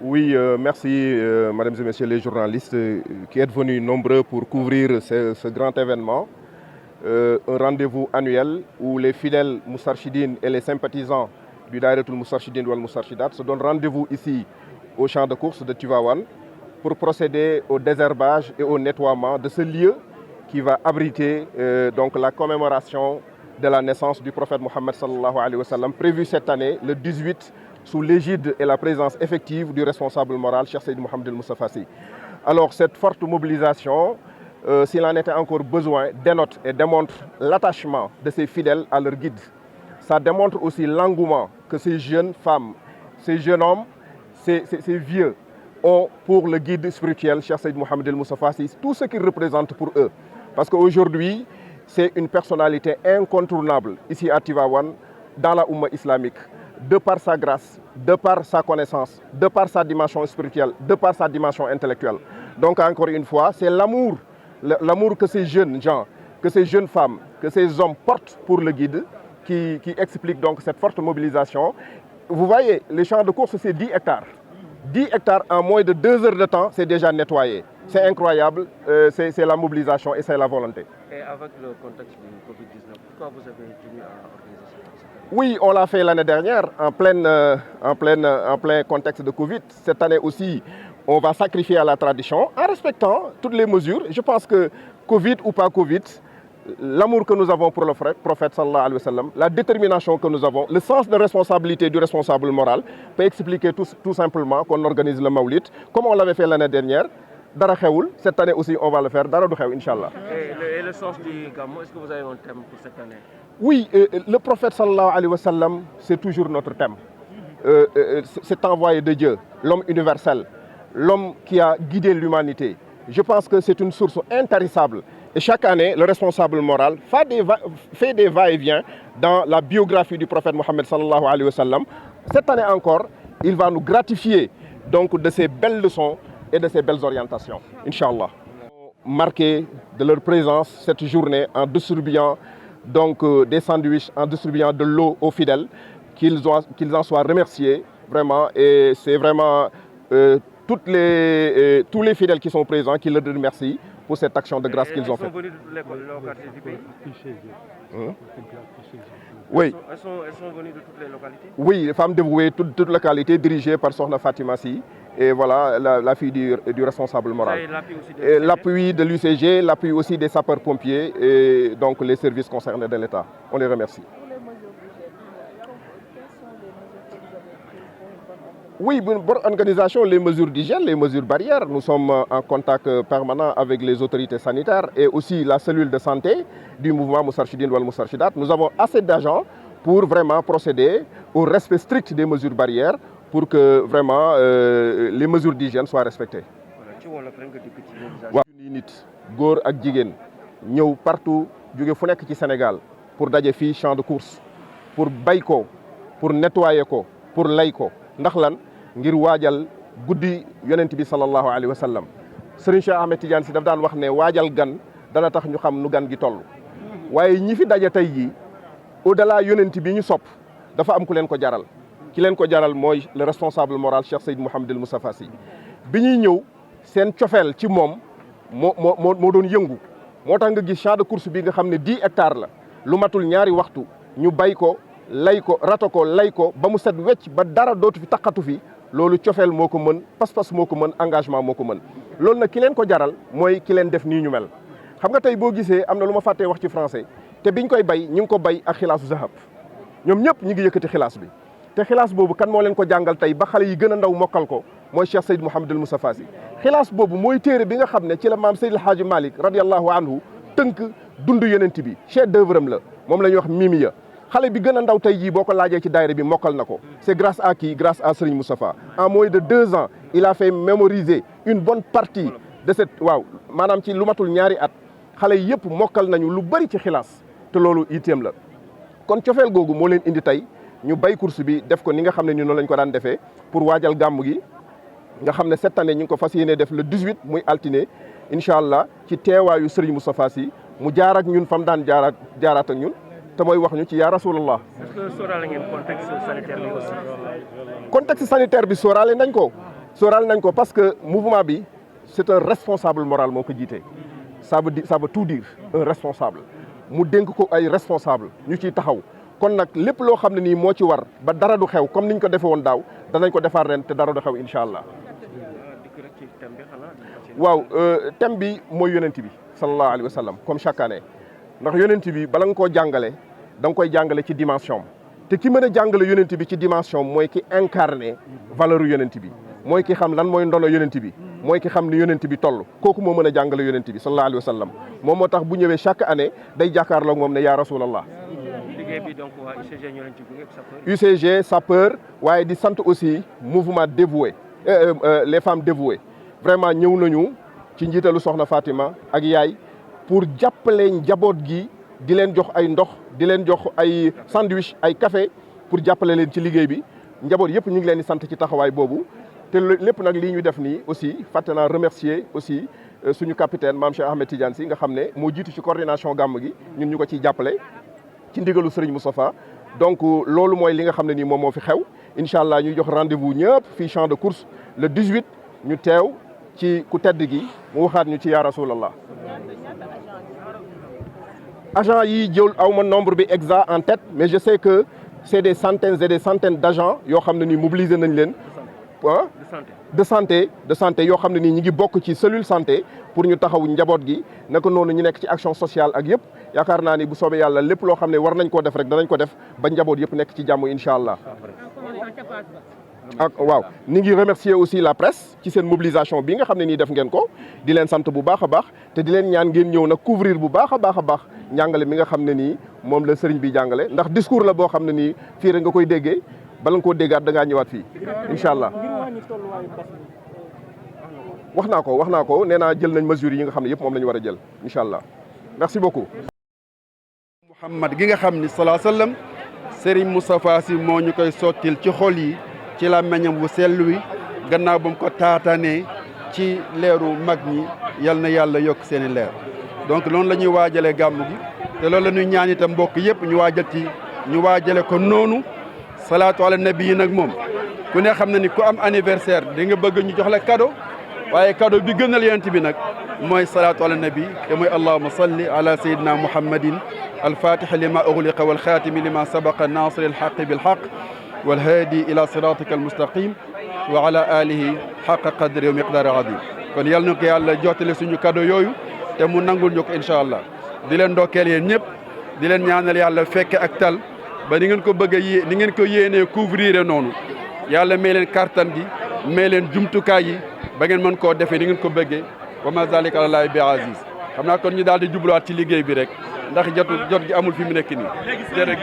Oui, merci, mesdames et messieurs les journalistes qui êtes venus nombreux pour couvrir ce grand événement. Un rendez-vous annuel où les fidèles Moustarchidines et les sympathisants du Daïratul Moustarchidine wal Moustarchidat se donnent rendez-vous ici au champ de course de Tivaouane pour procéder au désherbage et au nettoiement de ce lieu qui va abriter donc la commémoration de la naissance du prophète Mohammed sallallahu alayhi wa sallam, prévue cette année, le 18, sous l'égide et la présence effective du responsable moral, Cheikh Seydi Mouhamed El Moustapha Sy. Alors cette forte mobilisation, s'il en était encore besoin, dénote et démontre l'attachement de ces fidèles à leur guide. Ça démontre aussi l'engouement que ces jeunes femmes, ces jeunes hommes, ces vieux ont pour le guide spirituel, Cheikh Seydi Mouhamed El Moustapha Sy, tout ce qu'il représente pour eux. Parce qu'aujourd'hui, c'est une personnalité incontournable ici à Tivaouane, dans la Oumma islamique, de par sa grâce, de par sa connaissance, de par sa dimension spirituelle, de par sa dimension intellectuelle. Donc encore une fois, c'est l'amour que ces jeunes gens, que ces jeunes femmes, que ces hommes portent pour le guide qui explique donc cette forte mobilisation. Vous voyez, les champs de course, c'est 10 hectares. 10 hectares en moins de 2 heures de temps, c'est déjà nettoyé. C'est incroyable, c'est la mobilisation et c'est la volonté. Et avec le contexte du Covid-19, pourquoi vous avez tenu à organiser cette année? Oui, on l'a fait l'année dernière en plein contexte de Covid. Cette année aussi, on va sacrifier à la tradition en respectant toutes les mesures. Je pense que Covid ou pas Covid, l'amour que nous avons pour le prophète sallallahu alayhi wa sallam, la détermination que nous avons, le sens de responsabilité du responsable moral peut expliquer tout simplement qu'on organise le Maoulit comme on l'avait fait l'année dernière. Dara xewul, cette année aussi on va le faire, dara du xew inchallah. Et le sens du Gamou, est-ce que vous avez un thème pour cette année? Oui, le prophète sallallahu alayhi wa sallam, c'est toujours notre thème. Cet envoyé de Dieu, l'homme universel, l'homme qui a guidé l'humanité. Je pense que c'est une source intarissable. Et chaque année, le responsable moral fait des va-et-vient dans la biographie du prophète Mohammed sallallahu alayhi wa sallam. Cette année encore, il va nous gratifier donc de ces belles leçons et de ces belles orientations, Inch'Allah. Marqué de leur présence cette journée en distribuant donc, des sandwichs, en distribuant de l'eau aux fidèles, qu'ils en soient remerciés, vraiment. Et c'est vraiment tous les fidèles qui sont présents qui leur remercient pour cette action de grâce qu'ils ont faite. Elles sont venues de toutes les localités du pays? Oui. Elles sont venues de toutes les localités? Oui, les femmes dévouées, toutes localités dirigées par Sokhna Fatima Sy. Et voilà, la fille du responsable moral. L'appui de l'UCG, l'appui aussi des sapeurs-pompiers et donc les services concernés de l'État. On les remercie. Oui, bonne organisation, les mesures d'hygiène, les mesures barrières. Nous sommes en contact permanent avec les autorités sanitaires et aussi la cellule de santé du mouvement Moustarchidine wal Moustarchidat. Nous avons assez d'agents pour vraiment procéder au respect strict des mesures barrières pour que vraiment les mesures d'hygiène soient respectées. waaw nit góor ak jigéen ñëw partout jóge fu nekk ci Sénégal pour daje fii champ de course pour bay ko pour nettoyer ko pour lay ko ndax lan ngir waajal guddi yonent bi sallallahu alayhi wa sallam. Serigne Cheikh Ahmed Tidiane Sy daf daan wax ne waajal gan dana tax ñu xam nu gan gi toll waaye ñi fi daje tey jii au-delà yonent bi ñu sopp dafa am ku leen ko jaral. ki leen ko jaral mooy le responsable moral Cheikh Seydi Mouhamed El Moustapha Sy bi ñuy ñëw seen cofeel ci moom moo doon yëngu moo tax nga gis champ de course bi nga xam ne 10 hectares la lu matul ñaari waxtu ñu bay ko lay ko rato ko lay ko ba mu set wecc ba dara dootu fi taqatu fi loolu cofeel moo ko mën pas-pas moo ko mën engagement moo ko mën loolu nag ki leen ko jaral mooy ki leen def nii ñu mel xam nga tey boo gisee am na lu ma fàttee wax ci français te biñ koy bay ñu ngi ko bay ak xilaasu zahab ñoom ñëpp ñu ngi yëkkati xilaas bi te xilaas boobu kan moo leen ko jàngal tey ba xale yi gën a ndaw mokkal ko mooy Cheikh Seydi Mouhamed El Moustapha Sy xilaas boobu mooy téere bi nga xam ne ci la maam Seydi El Hadji Malick radiallahu anhu tënk dund yonent bi chef d'œuvre am la moom la ñuy wax mimiya xale bi gën a ndaw tey jii boo ko laajee ci daayira bi mokkal na ko c'est grâce à qui? Grâce à Serigne Moustapha. En moins de 2 ans il a fait mémoriser une bonne partie de cette waaw maanaam ci lu matul ñaari at xale yi yëpp mokkal nañu lu bëri ci xilaas te loolu itteem la kon cofeel googu moo leen indi tey ñu bay course bi def ko ni nga xam ne ni noonu lañ ko daan defee pour waajal gàmmu gi nga xam ne cette année ñu ngi ko fas yéene def le 18 muy altine incha allah ci teewaayu Serigne Moustapha Sy mu jaar ak ñun fam daan jaaraat ak ñun te mooy wax ñu ci yaa rasulallah. est-ce que sóoraale ngeen contexte sanitaire bi aussi. contexte sanitaire bi sóoraale nañ ko sóoraal nañ ko parce que mouvement bi c'est un responsable moral moo ko jiite ça veut tout dire un responsable mu dénk ko ay responsable ñu ciy taxaw kon nag lépp loo xam ne nii moo ci war ba dara du xew comme niñ ko defee woon daaw danañ ko defaat ren te dara du xew incha allah. waaw thème bi mooy yonent bi sallallahu alayhi wa sallam comme chaque année ndax yonent bi bala nga koo jàngale da nga koy jàngale ci dimension te ki mën a jàngale yonent bi ci dimension mooy ki incarné valeur yonent bi mooy ki xam lan mooy ndono yonent bi mooy ki xam ni yonent bi toll kooku moo mën a jàngale yonent bi sallallahu alayhi wa sallam moom moo tax bu ñëwee chaque année day jàkkaarloog moom ne yaa rasulallah. liggéey bi donc waa UCG ñoo leen ci gunge UCG sapeur waaye di sant aussi mouvement dévoué les femmes dévouées vraiment ñëw nañu ci njiitalu soxna Fatima ak yaay pour jàppale njaboot gi di leen jox ay ndox di leen jox ay sandwich ay café pour jàppale leen ci liggéey bi njaboot yëpp ñu ngi leen di sant ci taxawaay boobu te lépp nag lii ñu def nii aussi fàtte naa remercier aussi suñu capitaine Mame Cheikh Ahmed Tidiane Sy nga xam ne moo jiitu ci coordination gàmm gi ñun ñu ko ciy jàppale ci ndigalu Serigne Moustapha donc loolu mooy li nga xam ne nii moom moo fi xew incha allah ñuy jox rendez-vous ñëpp fii champ de course le 18 ñu teew ci ku tedd gi mu waxaat ñu ci yaa rasulallah. agent yi jël aw ma nombre bi exact en tête mais je sais que c'est des centaines et des centaines d'agents yoo xam ne nii mobilisé nañ leen ah de santé yoo xam ne nii ñi ngi bokk ci cellule santé pour ñu taxaw njaboot gi naka noonu ñu nekk ci action sociale ak yëpp yaakaar naa ni bu soobee yàlla lépp loo xam ne war nañ koo def rek danañ ko def ba njaboot yëpp nekk ci jàmm incha allah. ak waaw ni ngi remercier aussi la presse ci seen mobilisation bi nga xam ne nii def ngeen ko di leen sant bu baax a baax te di leen ñaan ngeen ñëw nag couvrir bu baax a baax njàngale mi nga xam ne nii moom la sëriñ bi jàngale ndax discours la boo xam ne nii fii rek nga koy déggee bala nga koo déggaat da ngaa ñëwaat fii incha allah. wax naa ko nee naa jël nañ mesures yi nga xam ne yëpp moom la ñu war a jël incha allah merci beaucoup. Muhammad gi nga xam ni salaa sallam Serigne Moustapha Sy moo ñu koy sottil ci xol yi ci la meññam wu sell wi gannaaw ba mu ko taatanee ci leeru mag ñi yal na yàlla yokk seen i leer donc noonu la ñuy waajalee gàmm gi te loolu la ñuy ñaan itam mbokk yëpp ñu waajale ko noonu salaatu ala nabi yi nag moom ku ne xam na ni ku am anniversaire di nga bëgg ñu jox la cadeau waaye cadeau bi gënal yonent bi nag mooy salaatu ala nabi te mooy allahumma salli ala sayyidina muhammadin alfatixi lima ughliqa walxaatimi lima sabaqa nasiri alxaqi bilxaq walhaadi ila siratika almustaqim wa ala alihi xaqa qadri wa miqdaari adim kon yal na ko yàlla jottale suñu cadeau yooyu te mu nangul ñu ko incha allah di leen ndokkeel yéen ñëpp di leen ñaanal yàlla fekke ak tal ba ni ngeen ko bëgg a ni ngeen ko yéenee couvrir noonu yàlla may leen kartan gi may leen jumtukaay yi ba ngeen mën koo defee ni ngeen ko bëggee wa ma zalika alallaahi bi aziz xam naa kon ñu daal di jubluwaat ci liggéey bi rek ndax jot gi amul fi mu nekk nii jërëjëf